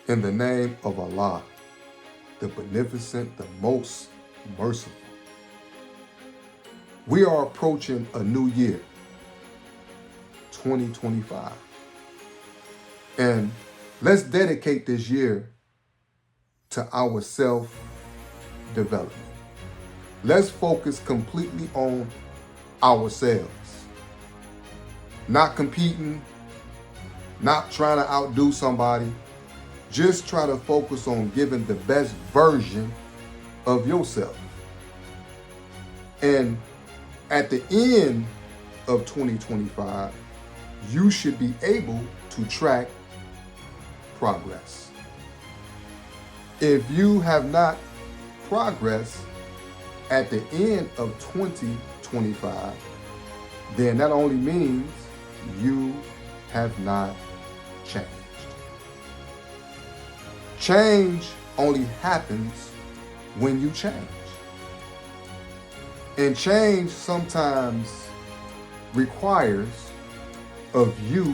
In the name of Allah, the Beneficent, the Most Merciful. We are approaching a new year, 2025. And let's dedicate this year to our self-development. Let's focus completely on ourselves. Not competing, not trying to outdo somebody. Just try to focus on giving the best version of yourself. And at the end of 2025, you should be able to track progress. If you have not progressed at the end of 2025, then that only means you have not changed. Change only happens when you change. And change sometimes requires of you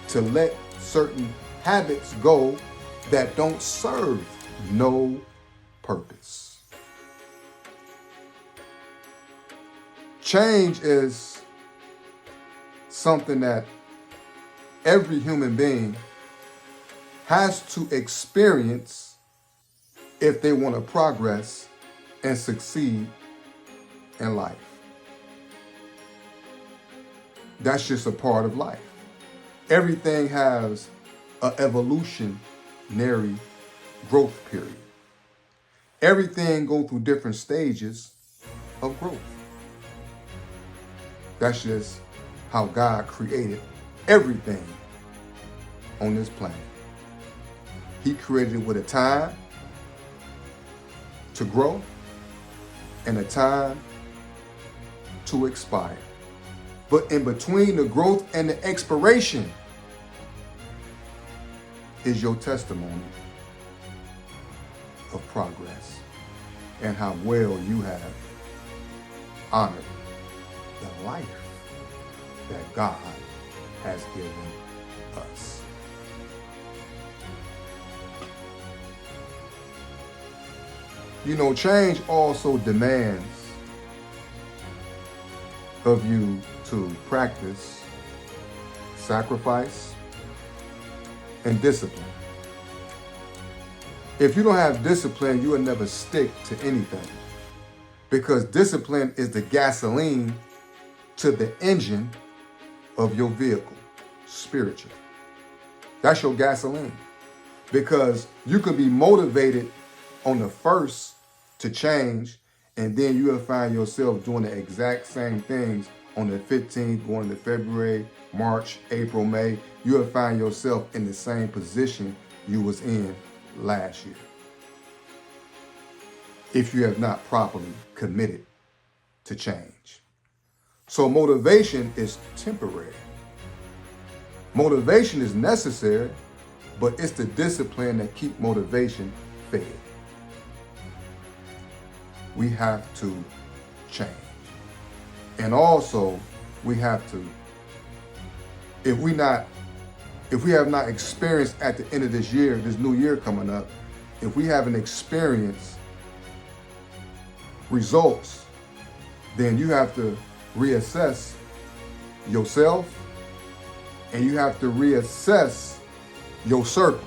to let certain habits go that don't serve no purpose. Change is something that every human being has to experience if they want to progress and succeed in life. That's just a part of life. Everything has an evolutionary growth period. Everything goes through different stages of growth. That's just how God created everything on this planet. He created it with a time to grow and a time to expire. But in between the growth and the expiration is your testimony of progress and how well you have honored the life that God has given us. You know, change also demands of you to practice sacrifice and discipline. If you don't have discipline, you will never stick to anything, because discipline is the gasoline to the engine of your vehicle, spiritually. That's your gasoline, because you could be motivated on the first to change, and then you will find yourself doing the exact same things on the 15th, going to February, March, April, May. You will find yourself in the same position you was in last year, if you have not properly committed to change. So motivation is temporary. Motivation is necessary, but it's the discipline that keeps motivation fed. We have to change. And also, we have to, if we have not experienced at the end of this year, this new year coming up, if we haven't experienced results, then you have to reassess yourself, and you have to reassess your circle,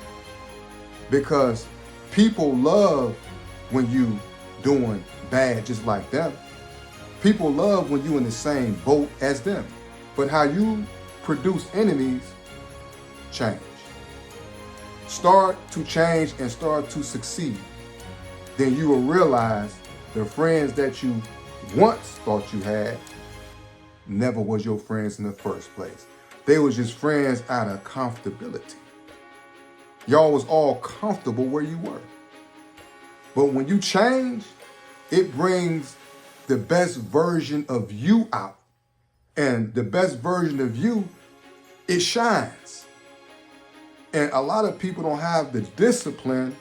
because people love when you doing bad just like them. People love when you in the same boat as them. But how you produce enemies, change. Start to change and start to succeed. Then you will realize the friends that you once thought you had never was your friends in the first place. They was just friends out of comfortability. Y'all was all comfortable where you were. But when you change, it brings the best version of you out. And the best version of you, it shines. And a lot of people don't have the discipline,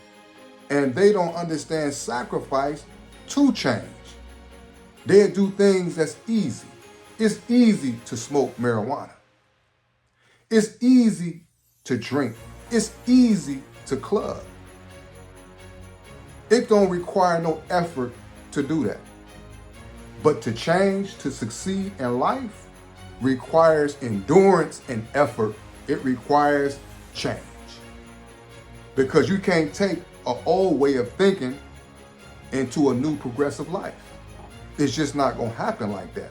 and they don't understand sacrifice to change. They'll do things that's easy. It's easy to smoke marijuana. It's easy to drink. It's easy to club. It don't require no effort to do that. But to change, to succeed in life, requires endurance and effort. It requires change. Because you can't take an old way of thinking into a new progressive life. It's just not going to happen like that.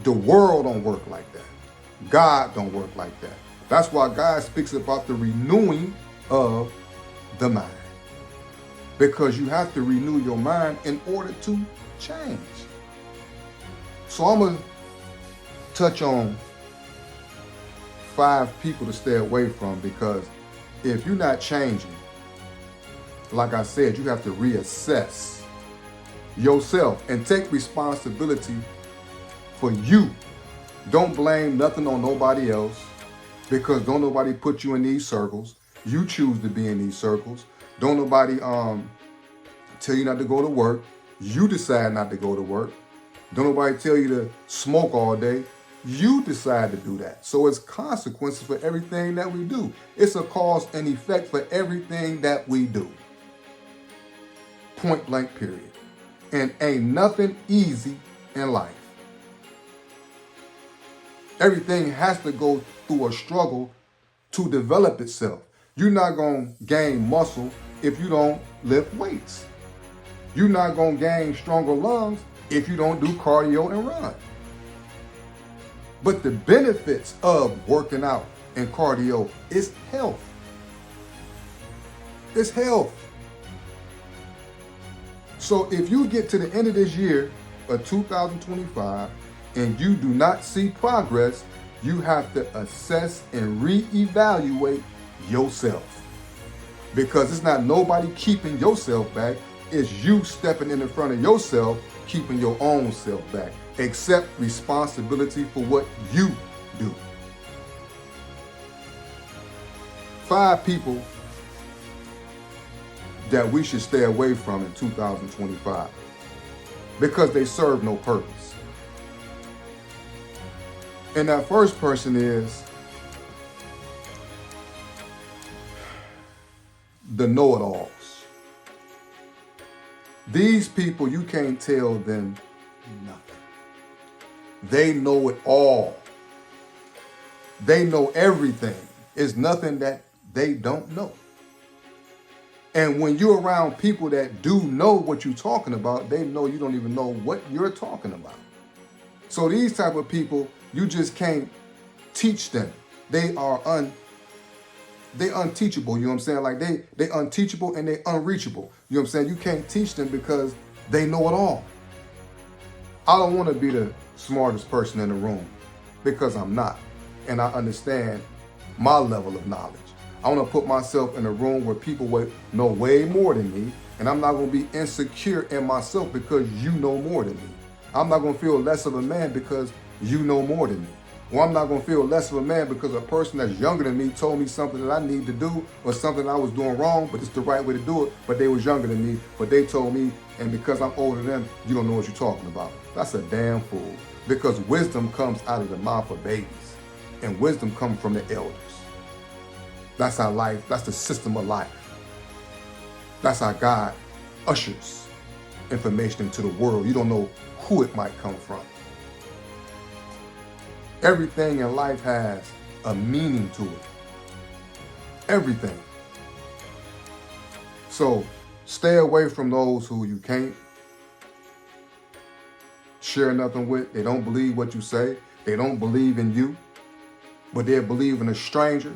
The world don't work like that. God don't work like that. That's why God speaks about the renewing of the mind. Because you have to renew your mind in order to change. So I'm going to touch on 5 people to stay away from, because if you're not changing, like I said, you have to reassess yourself and take responsibility for you. Don't blame nothing on nobody else, because don't nobody put you in these circles. You choose to be in these circles. Don't nobody tell you not to go to work. You decide not to go to work. Don't nobody tell you to smoke all day. You decide to do that. So it's consequences for everything that we do. It's a cause and effect for everything that we do. Point blank, period. And ain't nothing easy in life. Everything has to go through a struggle to develop itself. You're not going to gain muscle if you don't lift weights. You're not going to gain stronger lungs if you don't do cardio and run. But the benefits of working out and cardio is health. It's health. So if you get to the end of this year of 2025 and you do not see progress, you have to assess and reevaluate yourself. Because it's not nobody keeping yourself back. It's you stepping in front of yourself, keeping your own self back. Accept responsibility for what you do. 5 people that we should stay away from in 2025 because they serve no purpose. And that first person is the know-it-alls. These people, you can't tell them nothing. They know it all. They know everything. It's nothing that they don't know. And when you're around people that do know what you're talking about, they know you don't even know what you're talking about. So these type of people, you just can't teach them. They are unteachable, you know what I'm saying? Like they unteachable and they unreachable. You know what I'm saying? You can't teach them because they know it all. I don't want to be the smartest person in the room because I'm not. And I understand my level of knowledge. I want to put myself in a room where people know way more than me, and I'm not going to be insecure in myself because you know more than me. I'm not going to feel less of a man because you know more than me. Or I'm not going to feel less of a man because a person that's younger than me told me something that I need to do or something I was doing wrong, but it's the right way to do it, but they was younger than me, but they told me, and because I'm older than them, you don't know what you're talking about. That's a damn fool, because wisdom comes out of the mouth of babies, and wisdom comes from the elders. That's our life. That's the system of life. That's how God ushers information into the world. You don't know who it might come from. Everything in life has a meaning to it. Everything. So stay away from those who you can't share nothing with. They don't believe what you say. They don't believe in you, but they believe in a stranger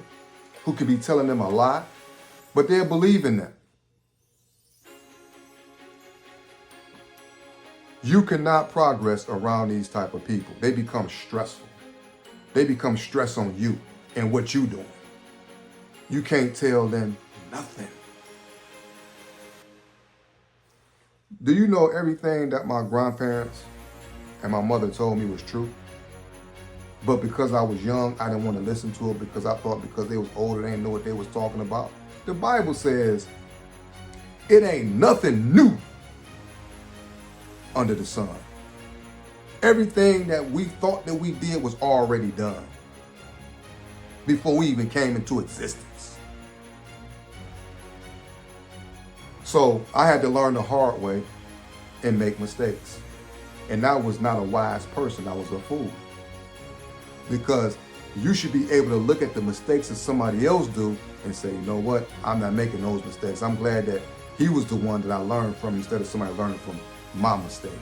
who could be telling them a lie, but they'll believe in them. You cannot progress around these type of people. They become stressful. They become stress on you and what you doing. You can't tell them nothing. Do you know everything that my grandparents and my mother told me was true? But because I was young, I didn't want to listen to it because I thought because they was older, they didn't know what they was talking about. The Bible says it ain't nothing new under the sun. Everything that we thought that we did was already done before we even came into existence. So I had to learn the hard way and make mistakes. And I was not a wise person. I was a fool. Because you should be able to look at the mistakes that somebody else do and say, you know what, I'm not making those mistakes. I'm glad that he was the one that I learned from instead of somebody learning from my mistakes.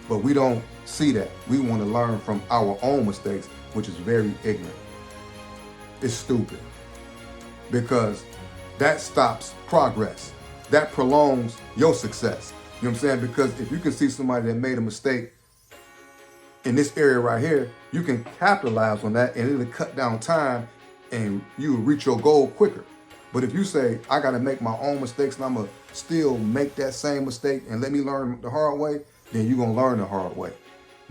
But we don't see that. We want to learn from our own mistakes, which is very ignorant. It's stupid. Because that stops progress. That prolongs your success. You know what I'm saying? Because if you can see somebody that made a mistake in this area right here, you can capitalize on that and it'll cut down time and you will reach your goal quicker. But if you say, I got to make my own mistakes and I'm going to still make that same mistake and let me learn the hard way, then you're going to learn the hard way.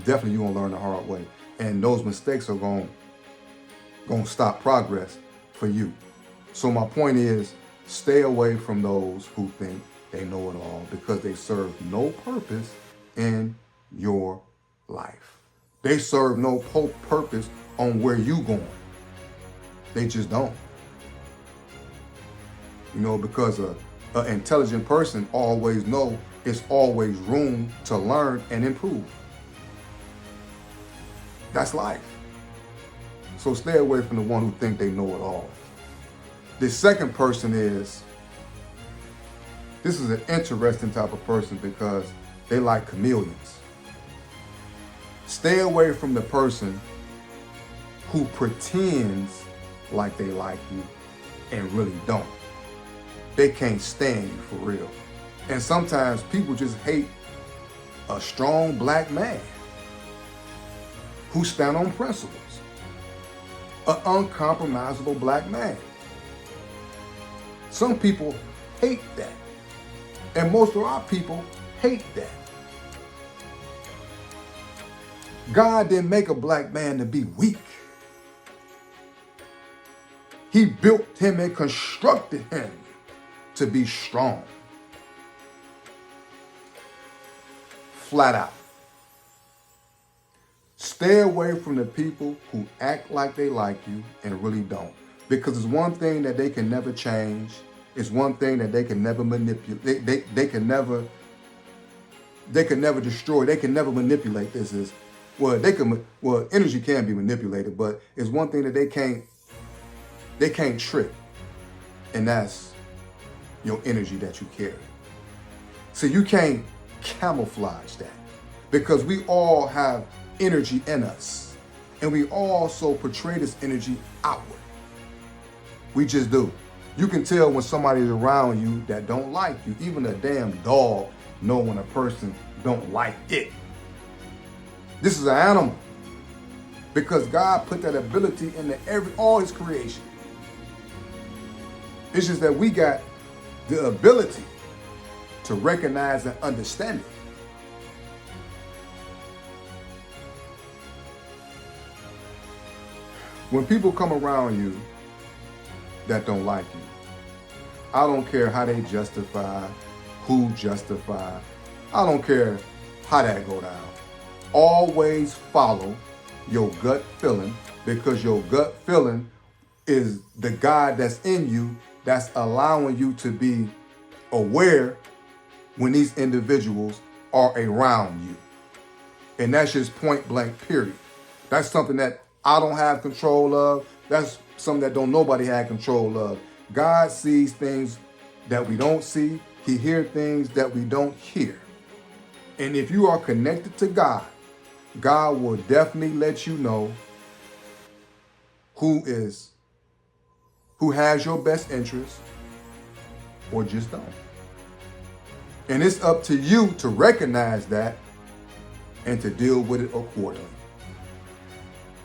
Definitely you're going to learn the hard way. And those mistakes are going to stop progress for you. So my point is, stay away from those who think they know it all because they serve no purpose in your life. They serve no purpose on where you going. They just don't. You know, because an intelligent person always know it's always room to learn and improve. That's life. So stay away from the one who think they know it all. The second person is, this is an interesting type of person because they like chameleons. Stay away from the person who pretends like they like you and really don't. They can't stand you for real. And sometimes people just hate a strong black man who stand on principles. An uncompromisable black man. Some people hate that. And most of our people hate that. God didn't make a black man to be weak. He built him and constructed him to be strong. Flat out. Stay away from the people who act like they like you and really don't. Because it's one thing that they can never change. It's one thing that they can never manipulate. They can never destroy. They can never manipulate. Energy can be manipulated, but it's one thing that they can't trick. And that's your energy that you carry. So you can't camouflage that because we all have energy in us and we also portray this energy outward. We just do. You can tell when somebody's around you that don't like you. Even a damn dog know when a person don't like it. This is an animal because God put that ability into all his creation. It's just that we got the ability to recognize and understand it. When people come around you that don't like you, I don't care how they justify, who justify. I don't care how that go down. Always follow your gut feeling because your gut feeling is the God that's in you that's allowing you to be aware when these individuals are around you. And that's just point blank, period. That's something that I don't have control of. That's something that don't nobody have control of. God sees things that we don't see. He hears things that we don't hear. And if you are connected to God, God will definitely let you know who has your best interest or just don't. And it's up to you to recognize that and to deal with it accordingly.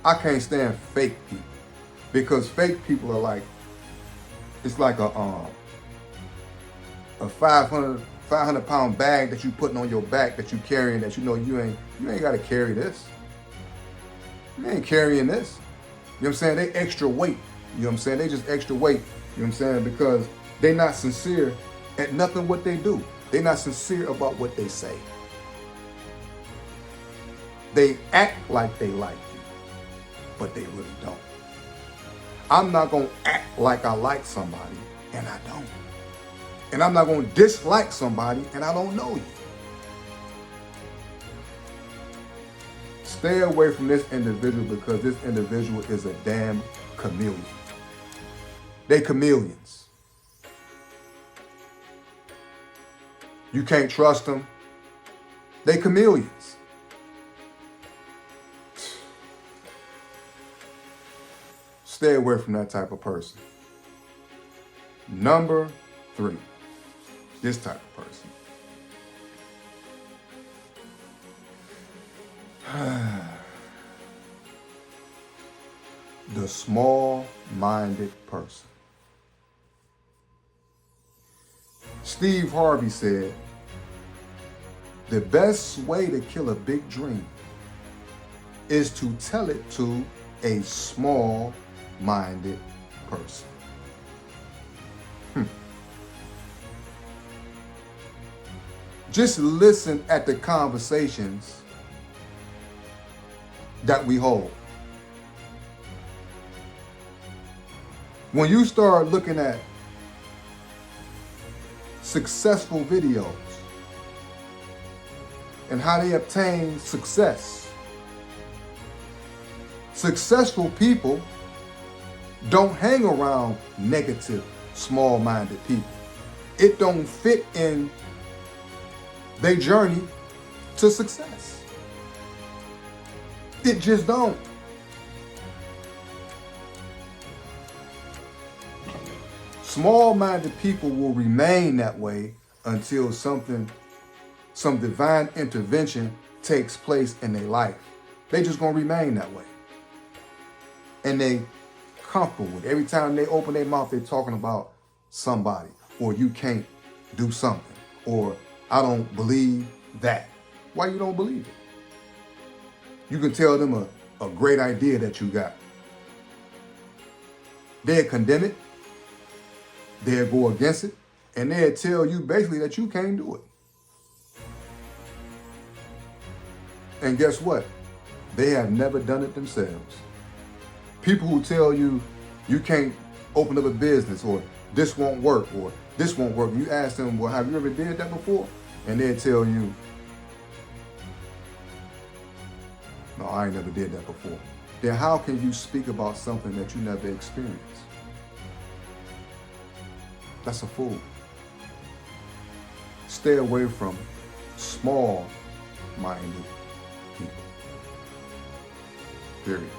I can't stand fake people because fake people are like, it's like a 500 pound bag that you putting on your back that you carrying that you know you ain't got to carry this. You ain't carrying this. You know what I'm saying? They extra weight. You know what I'm saying? They just extra weight. You know what I'm saying? Because they not sincere at nothing what they do. They not sincere about what they say. They act like they like you, but they really don't. I'm not going to act like I like somebody, and I don't. And I'm not going to dislike somebody and I don't know you. Stay away from this individual because this individual is a damn chameleon. They chameleons. You can't trust them. They chameleons. Stay away from that type of person. Number 3, this type of person. The small-minded person. Steve Harvey said, the best way to kill a big dream is to tell it to a small-minded person. Just listen at the conversations that we hold. When you start looking at successful videos and how they obtain success, successful people don't hang around negative, small-minded people. It don't fit in their journey to success. It just don't. Small-minded people will remain that way until some divine intervention takes place in their life. They just gonna remain that way. And they comfortable with it. Every time they open their mouth, they're talking about somebody, or you can't do something, or I don't believe that. Why you don't believe it? You can tell them a great idea that you got. They'll condemn it, they'll go against it, and they'll tell you basically that you can't do it. And guess what? They have never done it themselves. People who tell you you can't open up a business, or this won't work, or this won't work. You ask them, well, have you ever did that before? And they'll tell you, no, I ain't never did that before. Then how can you speak about something that you never experienced? That's a fool. Stay away from small-minded people. Period.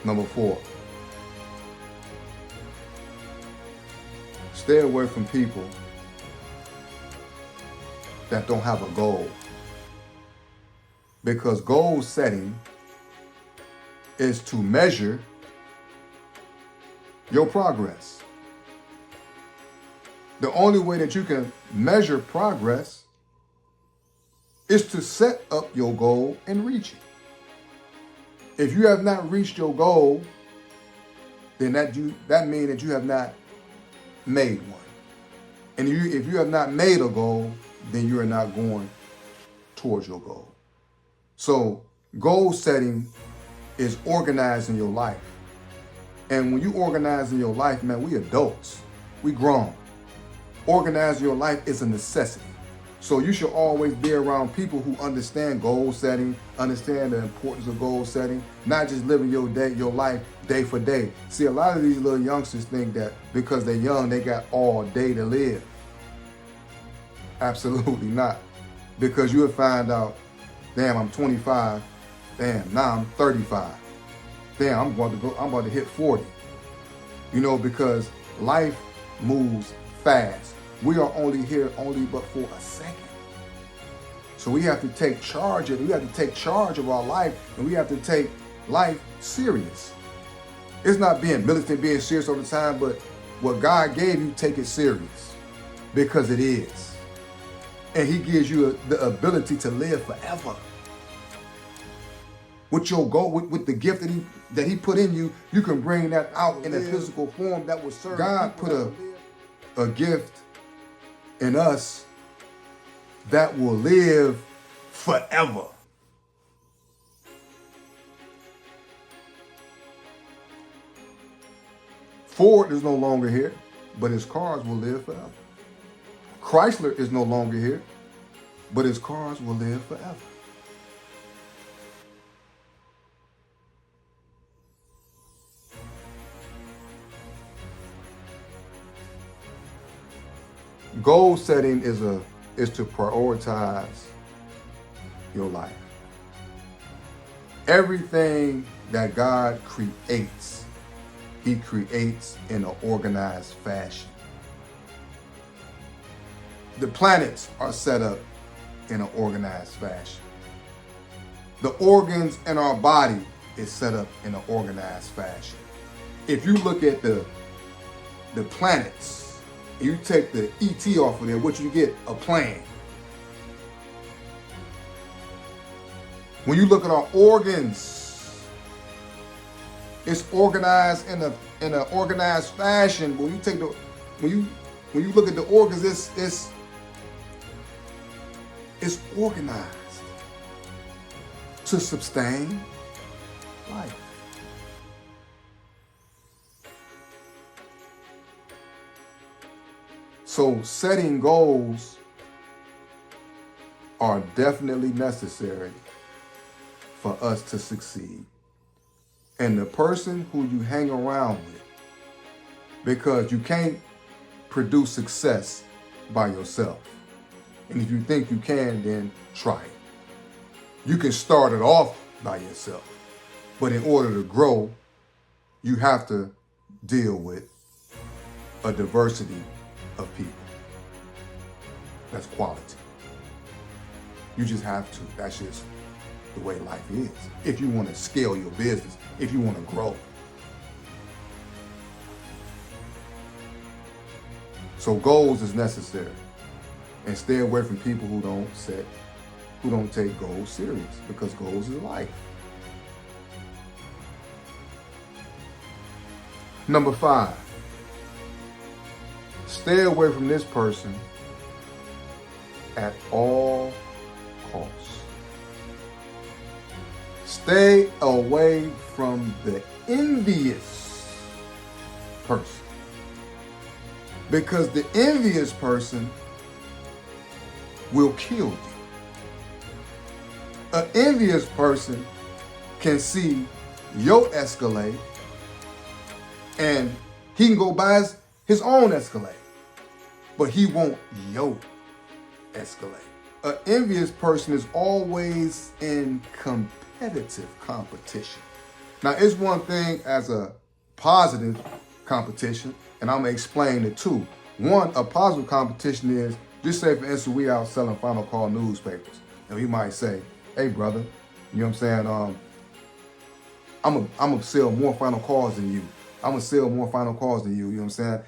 Number 4, stay away from people that don't have a goal. Because goal setting is to measure your progress. The only way that you can measure progress is to set up your goal and reach it. If you have not reached your goal, then that means that you have not made one. And if you have not made a goal, then you are not going towards your goal. So goal setting is organizing your life. And when you organize in your life, man, we adults, we grown. Organizing your life is a necessity. So you should always be around people who understand goal setting, understand the importance of goal setting, not just living your life day for day. See, a lot of these little youngsters think that because they're young, they got all day to live. Absolutely not. Because you'll find out, damn, I'm 25. Damn, now I'm 35. Damn, I'm about to hit 40. You know, because life moves fast. We are only here but for a second. So we have to take charge of it. We have to take charge of our life, and we have to take life serious. It's not being militant, being serious all the time, but what God gave you, take it serious, because it is. And he gives you the ability to live forever. With your goal, with the gift that he put in you, you can bring that out in a physical form that will serve. God put a gift in us that will live forever. Ford is no longer here, but his cars will live forever. Chrysler is no longer here, but his cars will live forever. Goal setting is to prioritize your life. Everything that God creates, He creates in an organized fashion. The planets are set up in an organized fashion. The organs in our body is set up in an organized fashion. If you look at the planets, you take the ET off of there, what you get? A plan. When you look at our organs, it's organized in an organized fashion. When you take when you look at the organs, it's organized to sustain life. So setting goals are definitely necessary for us to succeed. And the person who you hang around with, because you can't produce success by yourself. And if you think you can, then try it. You can start it off by yourself. But in order to grow, you have to deal with a diversity of people. That's quality. You just have to. That's just the way life is. If you want to scale your business, if you want to grow. So goals is necessary. And stay away from people who don't take goals serious, because goals is life. Number 5, stay away from this person at all costs. Stay away from the envious person, because the envious person will kill you. An envious person can see your Escalade and he can go buy his own Escalade, but he won't your Escalade. An envious person is always in competitive competition. Now, it's one thing as a positive competition, and I'm gonna explain the two. One, a positive competition is, just say for instance, we out selling Final Call newspapers, and we might say, hey brother, you know what I'm saying? I'm gonna sell more Final Calls than you. I'm gonna sell more Final Calls than you. You know what I'm saying?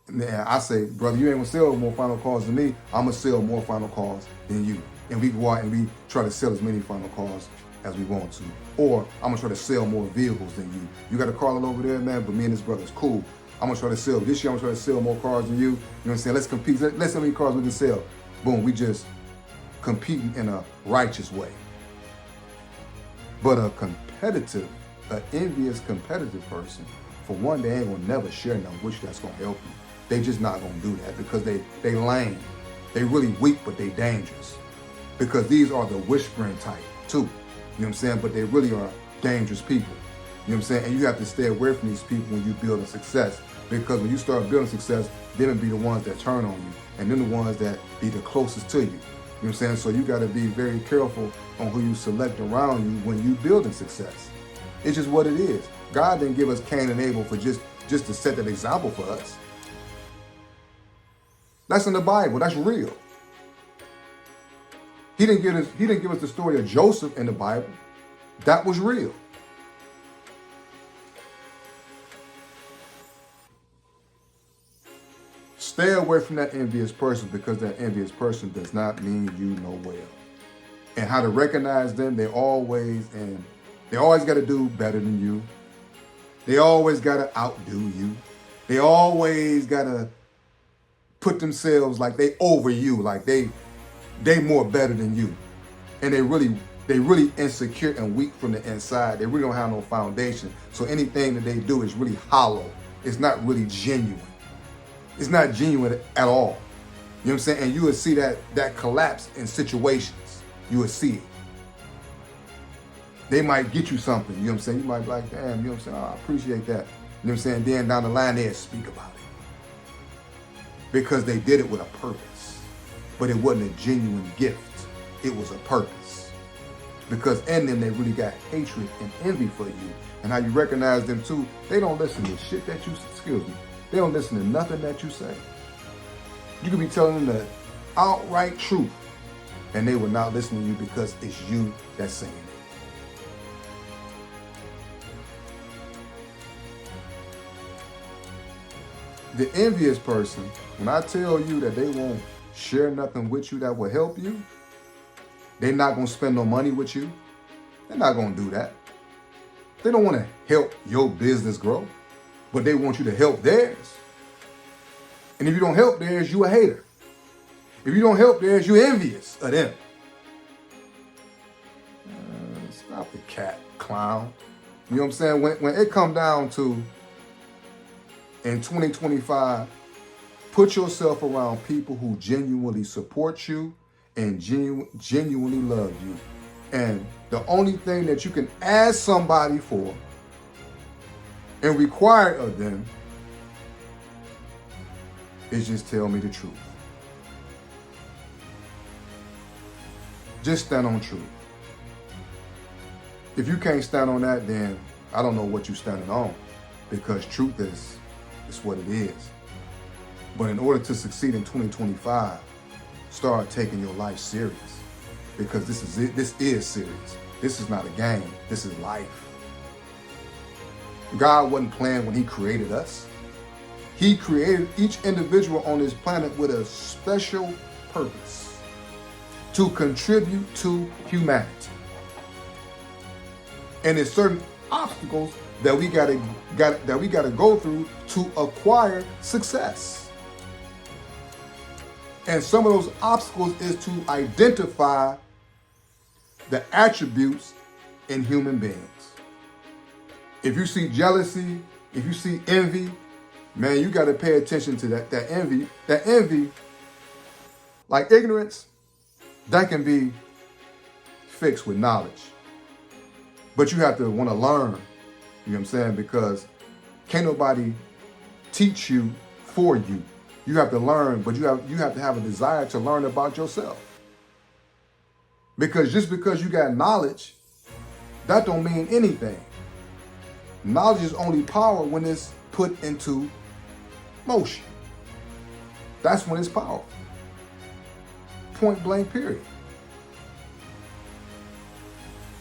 And I say, brother, you ain't gonna sell more Final Calls than me. I'm gonna sell more Final Calls than you. And we go out and we try to sell as many Final Calls as we want to. Or I'm gonna try to sell more vehicles than you. You got a car over there, man, but me and this brother's cool. I'm gonna try to sell this year. I'm gonna try to sell more cars than you. You know what I'm saying? Let's compete. Let's see how many cars we can sell. Boom, we just competing in a righteous way. But an envious competitive person, for one, they ain't gonna never share nothing with you that's gonna help you. They just not gonna do that because they lame. They really weak, but they dangerous. Because these are the whispering type too. You know what I'm saying? But they really are dangerous people. You know what I'm saying? And you have to stay away from these people when you build a success. Because when you start building success, they'll be the ones that turn on you. And then the ones that be the closest to you. You know what I'm saying? So you gotta be very careful on who you select around you when you building success. It's just what it is. God didn't give us Cain and Abel for just to set that example for us. That's in the Bible. That's real. He didn't give us the story of Joseph in the Bible. That was real. Stay away from that envious person, because that envious person does not mean you no well. And how to recognize them, they always got to do better than you. They always got to outdo you. They always got to put themselves like they over you, like they they more better than you. And they really insecure and weak from the inside. They really don't have no foundation. So anything that they do is really hollow. It's not really genuine. It's not genuine at all. You know what I'm saying? And you will see that collapse in situations. You will see it. They might get you something, you know what I'm saying? You might be like, damn, you know what I'm saying? Oh, I appreciate that. You know what I'm saying? Then down the line, they'll speak about it. Because they did it with a purpose. But it wasn't a genuine gift. It was a purpose. Because in them, they really got hatred and envy for you. And how you recognize them too, they don't listen to shit that you, they don't listen to nothing that you say. You could be telling them the outright truth, and they will not listen to you because it's you that's saying it. The envious person, when I tell you that they won't share nothing with you that will help you, they're not going to spend no money with you. They're not going to do that. They don't want to help your business grow, but they want you to help theirs. And if you don't help theirs, you a hater. If you don't help theirs, you're envious of them. Stop the cat, clown. You know what I'm saying? When it come down to, in 2025, put yourself around people who genuinely support you and genuinely love you. And the only thing that you can ask somebody for and require of them is just tell me the truth. Just stand on truth. If you can't stand on that, then I don't know what you're standing on, because truth is what it is. But in order to succeed in 2025, start taking your life serious, because this is it. This is serious. This is not a game. This is life. God wasn't playing when he created us. He created each individual on this planet with a special purpose to contribute to humanity. And there's certain obstacles that we gotta go through to acquire success. And some of those obstacles is to identify the attributes in human beings. If you see jealousy, if you see envy, man, you got to pay attention to that envy. That envy, like ignorance, that can be fixed with knowledge. But you have to want to learn, you know what I'm saying? Because can't nobody teach you for you. You have to learn, but you have to have a desire to learn about yourself. Because just because you got knowledge, that don't mean anything. Knowledge is only power when it's put into motion. That's when it's powerful. Point blank, period.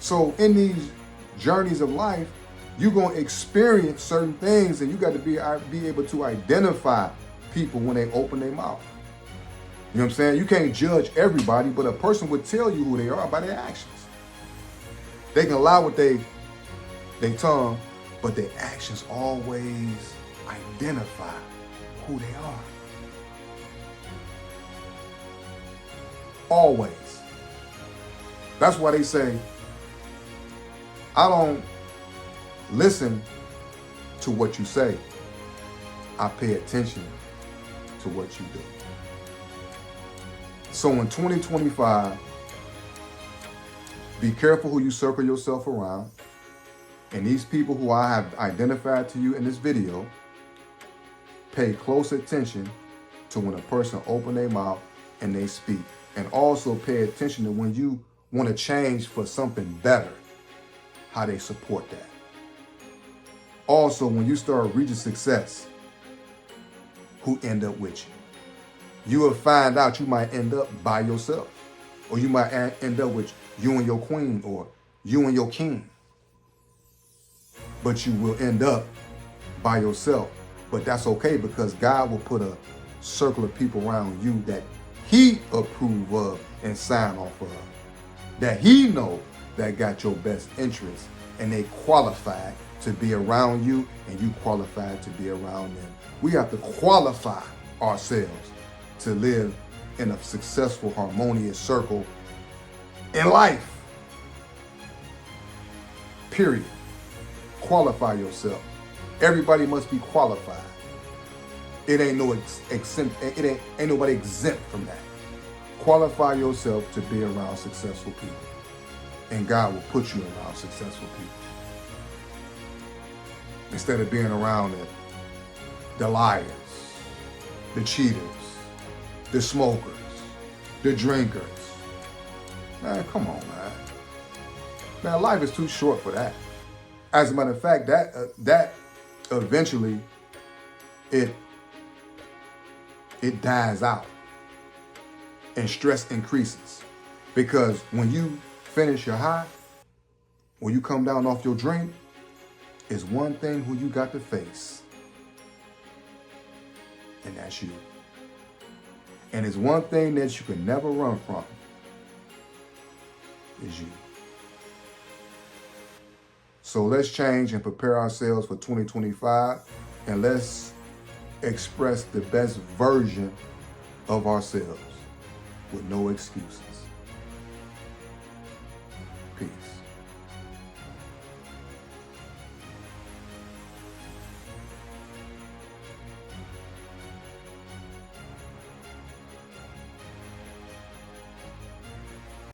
So in these journeys of life, you're going to experience certain things, and you got to be able to identify people when they open their mouth. You know what I'm saying? You can't judge everybody, but a person would tell you who they are by their actions. They can lie with their tongue, but their actions always identify who they are. Always. That's why they say, I don't listen to what you say. I pay attention to what you do. So in 2025, be careful who you circle yourself around. And these people who I have identified to you in this video, pay close attention to when a person opens their mouth and they speak. And also pay attention to when you want to change for something better, how they support that. Also, when you start reaching success, who end up with you. You will find out you might end up by yourself, or you might end up with you and your queen, or you and your king. But you will end up by yourself. But that's okay, because God will put a circle of people around you that he approve of and sign off of, that he know that got your best interest, and they qualified to be around you, and you qualified to be around them. We have to qualify ourselves to live in a successful, harmonious circle in life. Period. Qualify yourself. Everybody must be qualified. It ain't no ain't nobody exempt from that. Qualify yourself to be around successful people. And God will put you around successful people. Instead of being around the liars, the cheaters, the smokers, the drinkers. Man, come on, man. Man, life is too short for that. As a matter of fact, that eventually it dies out and stress increases. Because when you finish your high, when you come down off your drink, it's one thing who you got to face. And that's you. And it's one thing that you can never run from. Is you. So let's change and prepare ourselves for 2025, and let's express the best version of ourselves with no excuses. Peace.